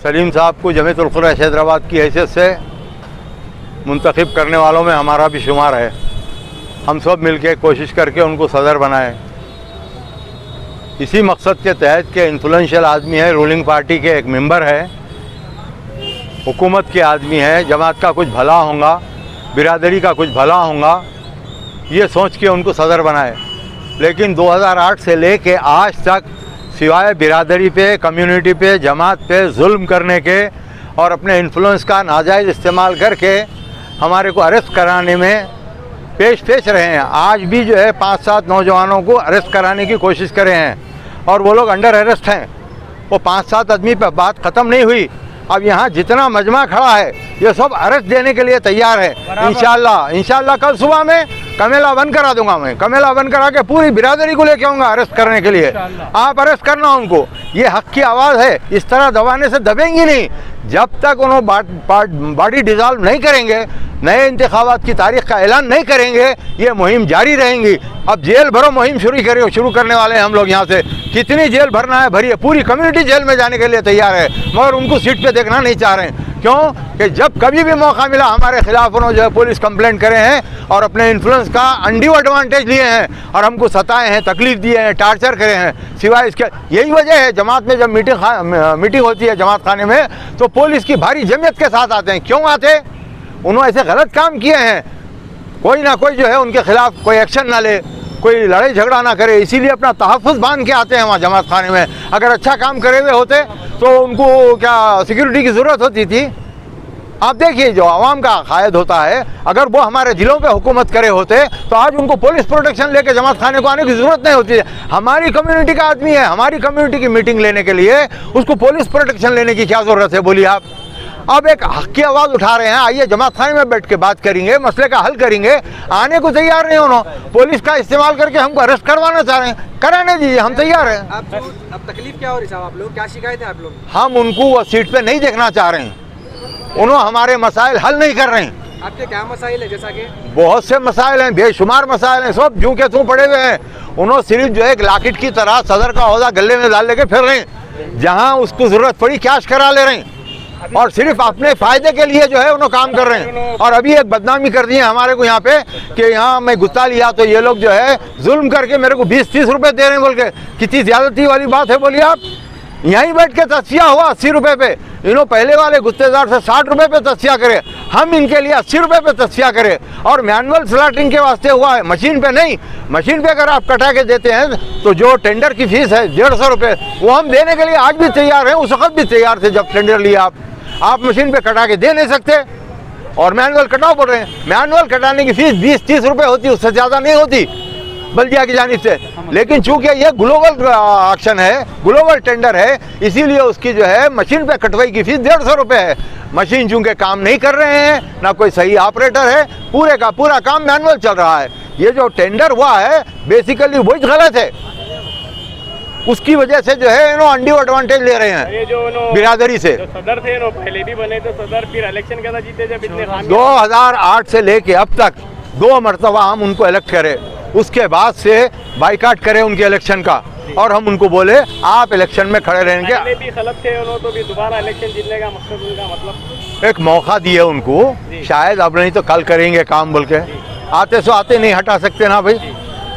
सलीम साहब को जमीयतुल खुलफा हैदराबाद की हैसियत से मुंतखब करने वालों में हमारा भी शुमार है। हम सब मिलकर कोशिश करके उनको सदर बनाएं। इसी मकसद के तहत के इन्फ्लुएंशियल आदमी है, रूलिंग पार्टी के एक मेंबर है, हुकूमत के आदमी है, जमात का कुछ भला होगा, बिरादरी का कुछ भला होगा, ये सोच के उनको सदर बनाए। लेकिन 2008 से लेके आज तक सिवाय बिरादरी पे, कम्युनिटी पे, जमात पे जुल्म करने के और अपने इन्फ्लुएंस का नाजायज़ इस्तेमाल करके हमारे को अरेस्ट कराने में पेश रहे हैं। आज भी जो है 5-7 नौजवानों को अरेस्ट कराने की कोशिश करे हैं और वो लोग अंडर अरेस्ट हैं। वो 5-7 आदमी पर बात ख़त्म नहीं हुई। अब यहाँ जितना मजमा खड़ा है ये सब अरेस्ट देने के लिए तैयार है। इंशाल्लाह कल सुबह में कमेला बंद करा दूंगा। मैं कमेला बंद करा के पूरी बिरादरी को लेके आऊँगा अरेस्ट करने के लिए। आप अरेस्ट करना उनको, ये हक की आवाज़ है। इस तरह दबाने से दबेंगी नहीं। जब तक उन्होंने बॉडी डिज़ोल्व नहीं करेंगे, नए इंतखाबात की तारीख का ऐलान नहीं करेंगे, ये मुहिम जारी रहेंगी। अब जेल भरो मुहिम शुरू करने वाले हैं हम लोग। यहाँ से कितनी जेल भरना है भरिए, पूरी कम्युनिटी जेल में जाने के लिए तैयार है, मगर उनको सीट पे देखना नहीं चाह रहे हैं। क्यों कि जब कभी भी मौका मिला हमारे खिलाफ उन्होंने जो है पुलिस कंप्लेंट करे हैं और अपने इन्फ्लुएंस का अनड्यू एडवांटेज लिए हैं और हमको सताए हैं, तकलीफ दिए हैं, टार्चर करे हैं। सिवाय इसके यही वजह है, जमात में जब मीटिंग होती है जमात खाने में, तो पुलिस की भारी जमीयत के साथ आते हैं। क्यों आते? उन्होंने ऐसे गलत काम किए हैं, कोई ना कोई जो है उनके खिलाफ कोई एक्शन ना ले, कोई लड़ाई झगड़ा ना करे, इसीलिए अपना तहफ़्फ़ुज़ बांध के आते हैं वहाँ जमात खाने में। अगर अच्छा काम करे हुए होते तो उनको क्या सिक्योरिटी की ज़रूरत होती थी? आप देखिए, जो आवाम का कायद होता है, अगर वो हमारे ज़िलों पे हुकूमत करे होते तो आज उनको पुलिस प्रोटेक्शन लेके जमात खाने को आने की ज़रूरत नहीं होती है। हमारी कम्युनिटी का आदमी है, हमारी कम्युनिटी की मीटिंग लेने के लिए उसको पुलिस प्रोटेक्शन लेने की क्या ज़रूरत है? बोलिए आप। अब एक हक की आवाज़ उठा रहे हैं, आइए जमात खाने में बैठ के बात करेंगे, मसले का हल करेंगे। आने को तैयार नहीं उन्होंने, पुलिस का इस्तेमाल करके हमको अरेस्ट करवाना चाह रहे हैं। कराने दीजिए, हम तैयार हैं। अब तकलीफ क्या हो रही साहब? आप लोग क्या शिकायत है? आप लोग हम उनको वो सीट पे नहीं देखना चाह रहे हैं। उन्होंने हमारे मसाइल हल नहीं कर रहे हैं। आपके क्या मसाइल है? जैसा कि बहुत से मसाइल हैं, बेशुमार मसाइल हैं, सब जूं के तूं पड़े हुए हैं। उन्होंने सिर्फ जो है एक लाकिट की तरह सदर का ओहदा गले में डाल लेके फिर रहे हैं। जहाँ उसको ज़रूरत पड़ी कैश करा ले रहे हैं और सिर्फ अपने फ़ायदे के लिए जो है उन्होंने काम कर रहे हैं। और अभी एक बदनामी कर दी है हमारे को यहाँ पे कि यहाँ मैं गुत्ता लिया तो ये लोग जो है जुल्म करके मेरे को 20-30 रुपये दे रहे हैं बोल के। कितनी ज़्यादती वाली बात है बोलिए आप। यहीं बैठ के तस्या हुआ 80 रुपये पे। इन्हों पहले वाले गुत्तेदार से 60 रुपये पे तस्या करे, हम इनके लिए 80 रुपये पे तस्या करें। और मैनुअल स्लॉटिंग के वास्ते हुआ है, मशीन पे नहीं। मशीन पे अगर आप कटा के देते हैं तो जो टेंडर की फीस है 150 रुपये, वो हम देने के लिए आज भी तैयार हैं, उस वक्त भी तैयार थे जब टेंडर लिया। आप मशीन पे कटा के दे नहीं सकते और मैनुअल कटाओ पड़ रहे हैं। मैनुअल कटाने की फीस 20-30 रुपये होती, उससे ज़्यादा नहीं होती बल्दिया की जानिब से। लेकिन चूंकि ये ग्लोबल एक्शन है, ग्लोबल टेंडर है, इसीलिए उसकी जो है मशीन पे कटवाई की फीस 150 रुपये है। मशीन चूंकि काम नहीं कर रहे हैं, ना कोई सही ऑपरेटर है, पूरे का पूरा काम मैनुअल चल रहा है। ये जो टेंडर हुआ है बेसिकली वही गलत है, उसकी वजह से जो है इन्हों अनड्यू एडवांटेज ले रहे हैं बिरादरी से। जो सदर थे पहले भी बने तो सदर, फिर इलेक्शन कैसा जीते जब इतने 2008 से लेके अब तक 2 मरतबा हम उनको इलेक्ट करें, उसके बाद से बाइकाट करें उनके इलेक्शन का और हम उनको बोले आप इलेक्शन में खड़े रहेंगे। पहले भी गलत थे उन्होंने, तो भी दोबारा इलेक्शन जीतने का मकसद उनका मतलब एक मौका दिए उनको, शायद अब नहीं तो कल करेंगे काम बोल के। आते सो आते नहीं हटा सकते ना भाई,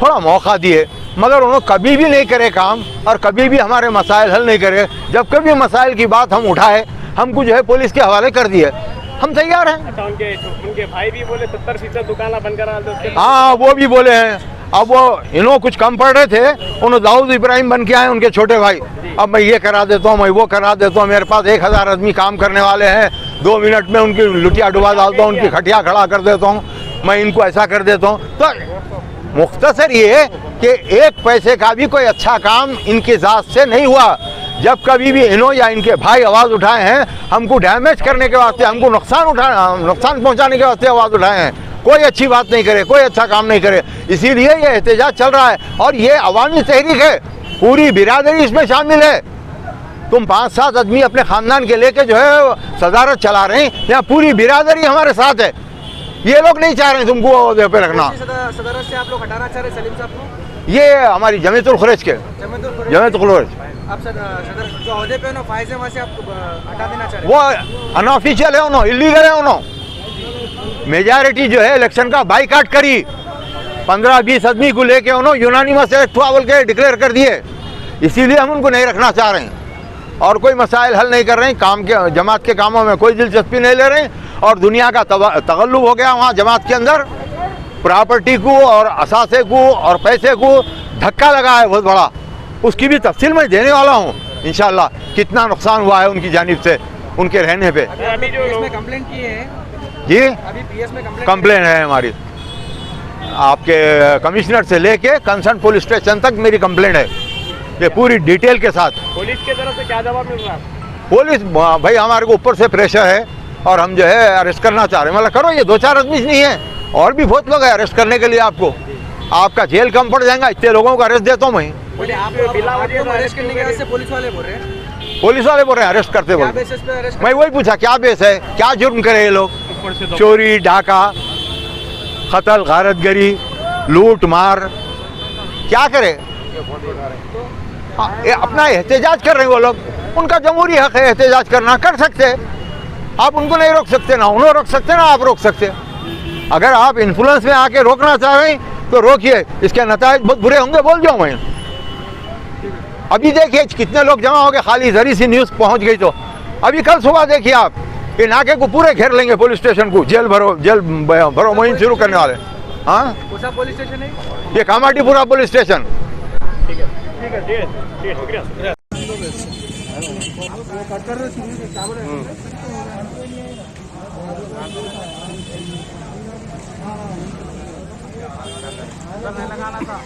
थोड़ा मौका दिए, मगर उन्होंने कभी भी नहीं करे काम और कभी भी हमारे मसाइल हल नहीं करे। जब कभी मसाइल की बात हम उठाए, हमको जो है पुलिस के हवाले कर दिए। हम तैयार हैं। अच्छा, उनके भाई भी बोले 70% दुकान बंद करा दो। हाँ, वो भी बोले हैं। अब वो इन्हों कुछ कम पड़ रहे थे, उन्होंने दाऊद इब्राहिम बन के आए उनके छोटे भाई। अब मैं ये करा देता हूँ, मैं वो करा देता हूँ, मेरे पास 1000 आदमी काम करने वाले हैं, 2 मिनट में उनकी लुटिया डुबा डालता हूँ, उनकी खटिया खड़ा कर देता हूँ, मैं इनको ऐसा कर देता हूँ। तो मुख्तसर ये है कि 1 पैसे का भी कोई अच्छा काम इनकी ज़ात से नहीं हुआ। जब कभी भी इन्हों या इनके भाई आवाज़ उठाए हैं, हमको डैमेज करने के वास्ते, हमको नुकसान पहुंचाने के वास्ते आवाज़ उठाए हैं, कोई अच्छी बात नहीं करे, कोई अच्छा काम नहीं करे। इसीलिए ये एहतजाज चल रहा है और ये अवामी तहरीक है, पूरी बिरादरी इसमें शामिल है। तुम 5-7 आदमी अपने ख़ानदान के लेके जो है सदारत चला रहे हैं, यहाँ पूरी बिरादरी हमारे साथ है। ये लोग नहीं चाह रहे तुमको पे रखना। सदर से आप लोग हटाना चाह रहे सलीम साहब को? ये हमारी जमीयतुल खुरैश के जमीयतुल खुरैश आप सदर जो अहदे पे हो ना फायज है वहाँ से आप हटा देना चाह रहे वो अनऑफिशियल है उन्होंने, इलीगल है उन्होंने। मेजॉरिटी जो है इलेक्शन का बाईकाट करी, 15-20 आदमी को लेके उन्होंने यूनानिमस इलेक्ट हुआ बोल के डिक्लेयर कर दिए। इसीलिए हम उनको नहीं रखना चाह रहे हैं और कोई मसाइल हल नहीं कर रहे हैं। काम के जमात के कामों में कोई दिलचस्पी नहीं ले रहे हैं और दुनिया का तगल्लुब हो गया वहाँ जमात के अंदर। प्रॉपर्टी को और असासे को और पैसे को धक्का लगा है बहुत बड़ा, उसकी भी तफसील मैं देने वाला हूँ इंशाल्लाह, कितना नुकसान हुआ है उनकी जानिब से उनके रहने पे। अभी जो हैं लोग कंप्लेंट की है जी अभी पीएस में कंप्लेन है हमारी, आपके कमिश्नर से लेके कंसर्न पुलिस स्टेशन तक मेरी कंप्लेंट है, ये पूरी डिटेल के साथ। पुलिस की तरफ से क्या जवाब मिल रहा है? पुलिस भाई हमारे को ऊपर से प्रेशर है और हम जो है अरेस्ट करना चाह रहे हैं। मतलब करो, ये 2-4 आदमी नहीं है और भी बहुत लोग हैं अरेस्ट करने के लिए। आपका जेल कम पड़ जाएगा, इतने लोगों को अरेस्ट देता हूँ मैं। बोले आप अरेस्ट करने के वजह से पुलिस वाले बोल रहे हैं, पुलिस वाले बोल रहे हैं अरेस्ट करते क्या बोल। बेसिस पे अरेस्ट मैं वही पूछा क्या बेस है, क्या जुर्म करे ये लोग? चोरी, डाका, कत्ल, गारतगरी, लूट मार, क्या करे? ये अपना एहतजाज कर रहे हैं वो लोग, उनका जमहूरी हक है एहतजाज करना, कर सकते हैं। आप उनको नहीं रोक सकते, ना उन्हें रोक सकते, ना आप रोक सकते। अगर आप इन्फ्लुएंस में आके रोकना चाह रहे हैं तो रोकिए, इसके नतायज बहुत बुरे होंगे, बोल जाऊँ मैं। अभी देखिए कितने लोग जमा हो गए, खाली जरी सी न्यूज़ पहुंच गई तो अभी कल सुबह देखिए आप, ये नाके को पूरे घेर लेंगे, पुलिस स्टेशन को जेल भरो मुहिम शुरू करने वाले। हाँ, कौन सा पुलिस स्टेशन है? ये कामाटीपुरा पुलिस स्टेशन। ठीक है, शुक्रिया। लगाना था